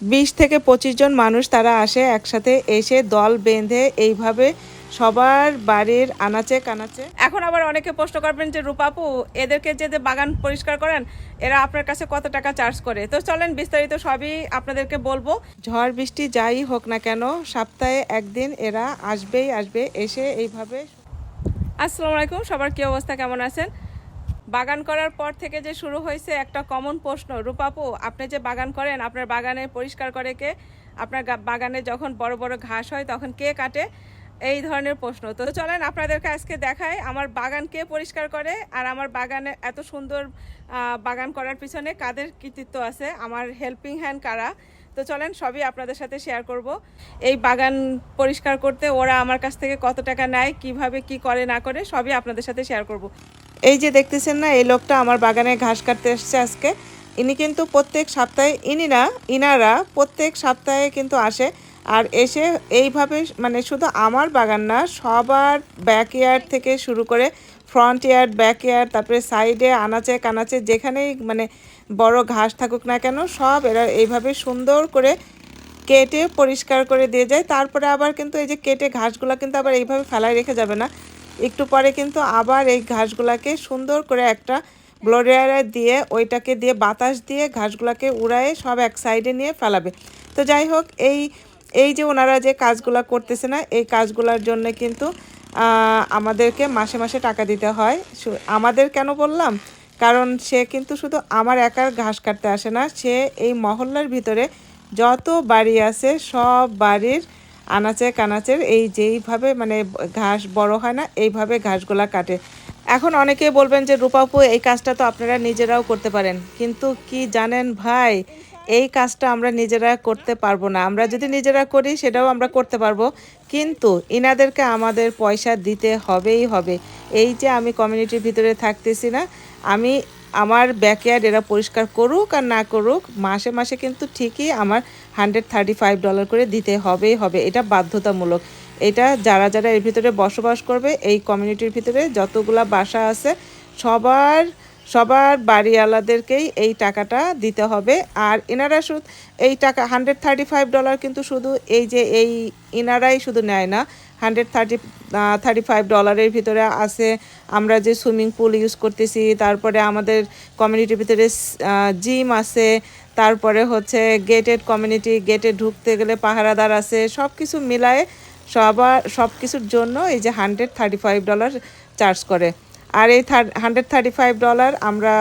20 থেকে 25 জন মানুষ তারা আসে একসাথে, এসে দল বেঁধে এইভাবে সবার বাড়ির আনাচে কানাচে। এখন আবার অনেকে প্রশ্ন করবেন যে রূপাপু, এদেরকে যে বাগান পরিষ্কার করেন এরা আপনার কাছে কত টাকা চার্জ করে? তো চলেন বিস্তারিত সবই আপনাদেরকে বলবো। ঝড় বৃষ্টি যাই হোক না কেন, সপ্তাহে একদিন এরা আসবেই আসবে, এসে এইভাবে। আসসালামু আলাইকুম, সবার কি অবস্থা, কেমন আছেন? বাগান করার পর থেকে যে শুরু হয়েছে একটা কমন প্রশ্ন, রূপাপু আপনি যে বাগান করেন আপনার বাগানে পরিষ্কার করে কে? আপনার বাগানে যখন বড় বড় ঘাস হয় তখন কে কাটে? এই ধরনের প্রশ্ন। তো চলেন আপনাদেরকে আজকে দেখাই আমার বাগান কে পরিষ্কার করে, আর আমার বাগানে এত সুন্দর বাগান করার পিছনে কাদের কৃতিত্ব আছে, আমার হেল্পিং হ্যান্ড কারা। তো চলেন সবই আপনাদের সাথে শেয়ার করব। এই বাগান পরিষ্কার করতে ওরা আমার কাছ থেকে কত টাকা নেয়, কিভাবে কি করে না করে সবই আপনাদের সাথে শেয়ার করব। এই যে দেখতেছেন না, এই লোকটা আমার বাগানে ঘাস কাটতে এসছে আজকে। ইনি কিন্তু প্রত্যেক সপ্তাহে, ইনারা প্রত্যেক সপ্তাহে কিন্তু আসে, আর এসে এইভাবে মানে শুধু আমার বাগান না, সবার ব্যাকইয়ার্ড থেকে শুরু করে ফ্রন্ট ইয়ার্ড, ব্যাকইয়ার্ড, তারপরে সাইডে আনাচে কানাচে যেখানেই মানে বড় ঘাস থাকুক না কেন সব এরা এইভাবে সুন্দর করে কেটে পরিষ্কার করে দিয়ে যায়। তারপরে আবার কিন্তু এই যে কেটে ঘাসগুলো কিন্তু আবার এইভাবে ফেলায় রেখে যাবে না, একটু পরে কিন্তু আবার এই ঘাসগুলাকে সুন্দর করে একটা ব্লোয়ার দিয়ে ওইটাকে দিয়ে বাতাস দিয়ে ঘাসগুলাকে উড়ায়ে সব এক সাইডে নিয়ে ফেলাবে। তো যাই হোক, এই এই যে ওনারা যে কাজগুলা করতেছে না, এই কাজগুলার জন্য কিন্তু আমাদেরকে মাসে মাসে টাকা দিতে হয়। আমাদের কেন বললাম, কারণ সে কিন্তু শুধু আমার একার ঘাস কাটতে আসে না, সে এই মহল্লার ভিতরে যত বাড়ি আছে সব বাড়ির আনাচে কানাচের এই যেইভাবে মানে ঘাস বড় হয় না, এইভাবে ঘাসগুলা কাটে। এখন অনেকেই বলবেন যে রূপাপু এই কাজটা তো আপনারা নিজেরাও করতে পারেন, কিন্তু কি জানেন ভাই, এই কাজটা আমরা নিজেরা করতে পারবো না। আমরা যদি নিজেরা করি সেটাও আমরা করতে পারবো, কিন্তু ইনাদেরকে আমাদের পয়সা দিতে হবেই হবে। এই যে আমি কমিউনিটির ভিতরে থাকতেছি না, আমি আমার ব্যাকইয়ার্ড এরা পরিষ্কার করুক আর না করুক, মাসে মাসে কিন্তু ঠিকই আমার $135 করে দিতে হবেই হবে। এটা বাধ্যতামূলক। এটা যারা যারা এর ভিতরে বসবাস করবে, এই কমিউনিটির ভিতরে যতগুলা বাসা আছে সবার সবার বাড়িওয়ালাদেরকেই এই টাকাটা দিতে হবে। আর এনারা শুধু এই টাকা $135 কিন্তু শুধু এই যে এই ইনারাই শুধু নেয় না, $135 ভিতরে আছে আমরা যে সুইমিং পুল ইউজ করতেছি, তারপরে আমাদের কমিউনিটির ভিতরে জিম আছে, তারপরে হচ্ছে গেটেড কমিউনিটি, গেটে ঢুকতে গেলে পাহারাদার আছে, সব কিছু মিলায়ে সব কিছুর জন্য এই যে $135 চার্জ করে। আর এই $135 আমরা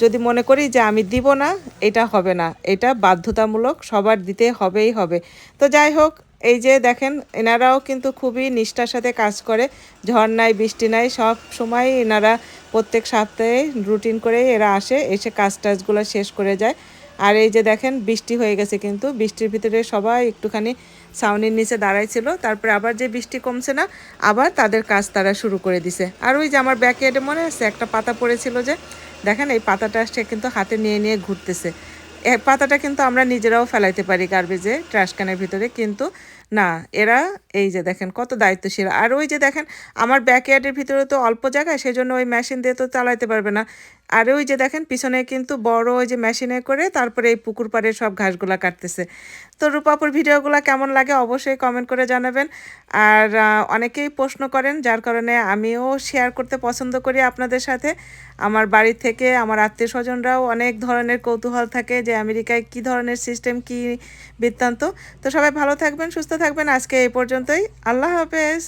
যদি মনে করি যে আমি দিব না, এটা হবে না, এটা বাধ্যতামূলক, সবার দিতে হবেই হবে। তো যাই হোক, এই যে দেখেন এনারাও কিন্তু খুবই নিষ্ঠার সাথে কাজ করে, ঝড় নাই বৃষ্টি নাই সব সময় এনারা প্রত্যেক সপ্তাহে রুটিন করে এরা আসে, এসে কাজ টাজগুলো শেষ করে যায়। আর এই যে দেখেন বৃষ্টি হয়ে গেছে, কিন্তু বৃষ্টির ভিতরে সবাই একটুখানি ছাউনির নিচে দাঁড়াইছিল, তারপরে আবার যে বৃষ্টি কমছে না, আবার তাদের কাজ তারা শুরু করে দিছে। আর ওই যে আমার ব্যাকইয়ার্ডে মনে আছে একটা পাতা পড়েছিল, যে দেখেন এই পাতাটা সে কিন্তু হাতে নিয়ে নিয়ে ঘুরতেছে। এই পাতাটা কিন্তু আমরা নিজেরাও ফেলাইতে পারি গার্বেজে, ট্রাশ ক্যানের ভিতরে, কিন্তু না, এরা এই যে দেখেন কত দায়িত্বশীল। আর ওই যে দেখেন আমার ব্যাকইয়ার্ডের ভিতরে তো অল্প জায়গায়, সেজন্য ওই মেশিন দিয়ে তো চালাইতে পারবে না। আর ওই যে দেখেন পিছনে কিন্তু বড় ওই যে মেশিনে করে তারপরে এই পুকুর পাড়ে সব ঘাসগুলা কাটতেছে। তো রূপাপুর ভিডিওগুলো কেমন লাগে অবশ্যই কমেন্ট করে জানাবেন। আর অনেকেই প্রশ্ন করেন, যার কারণে আমিও শেয়ার করতে পছন্দ করি আপনাদের সাথে। আমার বাড়ি থেকে আমার আত্মীয় স্বজনরাও অনেক ধরনের কৌতূহল থাকে যে আমেরিকায় কি ধরনের সিস্টেম, কি বৃত্তান্ত। তো সবাই ভালো থাকবেন, সুস্থ থাকবেন, আজকে এই পর্যন্তই, আল্লাহ হাফেজ।